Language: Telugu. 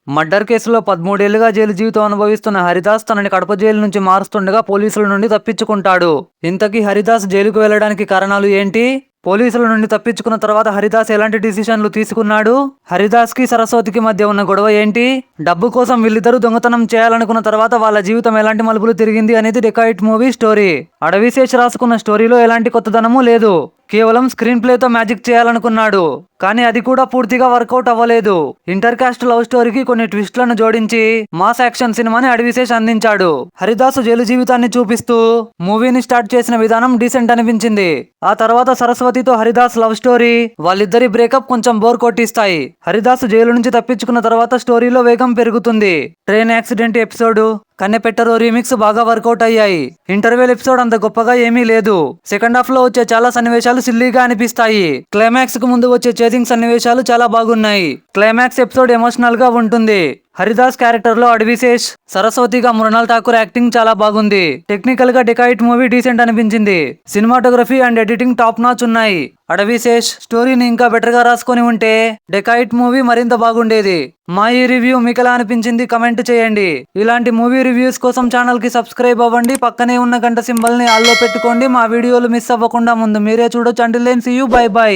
మర్డర్ కేసులో 13 ఏళ్లుగా జైలు జీవితం అనుభవిస్తున్న హరిదాస్ తనని కడప జైలు నుంచి మారుస్తుండగా పోలీసుల నుండి తప్పించుకుంటాడు. ఇంతకీ హరిదాస్ జైలుకు వెళ్లడానికి కారణాలు ఏంటి? పోలీసుల నుండి తప్పించుకున్న తర్వాత హరిదాస్ ఎలాంటి డిసిషన్లు తీసుకున్నాడు? హరిదాస్ కి సరస్వతికి మధ్య ఉన్న గొడవ ఏంటి? డబ్బు కోసం వీళ్ళిద్దరూ దొంగతనం చేయాలనుకున్న తర్వాత వాళ్ళ జీవితం ఎలాంటి మలుపులు తిరిగింది అనేది డెకాయిట్ మూవీ స్టోరీ. అడవిశేష్ రాసుకున్న స్టోరీలో ఎలాంటి కొత్తదనమూ లేదు. కేవలం స్క్రీన్ ప్లేతో మ్యాజిక్ చేయాలనుకున్నాడు. కానీ అది కూడా పూర్తిగా వర్కౌట్ అవ్వలేదు. ఇంటర్ కాస్ట్ లవ్ స్టోరీకి కొన్ని ట్విస్ట్లను జోడించి మాస్ యాక్షన్ సినిమాని అడవిశేష్ అందించాడు. హరిదాసు జైలు జీవితాన్ని చూపిస్తూ మూవీని స్టార్ట్ చేసిన విధానం డీసెంట్ అనిపించింది. ఆ తర్వాత సరస్వతితో హరిదాస్ లవ్ స్టోరీ, వాళ్ళిద్దరి బ్రేకప్ కొంచెం బోర్ కొట్టిస్తాయి. హరిదాసు జైలు నుంచి తప్పించుకున్న తర్వాత స్టోరీలో వేగం పెరుగుతుంది. ట్రైన్ యాక్సిడెంట్ ఎపిసోడ్, కన్నెపెట్టరో రీమిక్స్ బాగా వర్కౌట్ అయ్యాయి. ఇంటర్వెల్ ఎపిసోడ్ అంత గొప్పగా ఏమీ లేదు. సెకండ్ హాఫ్ లో వచ్చే చాలా సన్నివేశాలు సిల్లీగా అనిపిస్తాయి. క్లైమాక్స్ కు ముందు వచ్చే చేసింగ్ సన్నివేశాలు చాలా బాగున్నాయి. క్లైమాక్స్ ఎపిసోడ్ ఎమోషనల్ గా ఉంటుంది. హరిదాస్ క్యారెక్టర్ లో అడవిశేష్, సరస్వతిగా మృణాల్ ఠాకూర్ యాక్టింగ్ చాలా బాగుంది. టెక్నికల్ గా డెకాయిట్ మూవీ డీసెంట్ అనిపించింది. Cinematography and editing top notch ఉన్నాయి. అడవిశేష్ స్టోరీని ఇంకా బెటర్ గా రాసుకొని ఉంటే డెకాయిట్ మూవీ మరింత బాగుండేది. మా ఈ రివ్యూ మీకు ఎలా అనిపించింది కమెంట్ చేయండి. ఇలాంటి మూవీ రివ్యూస్ కోసం ఛానల్ కి సబ్స్క్రైబ్ అవ్వండి. పక్కనే ఉన్న గంట సింబల్ ని ఆల్లో పెట్టుకోండి. మా వీడియోలు మిస్ అవ్వకుండా ముందు మీరే చూడొచ్చు. Until then see you, bye by.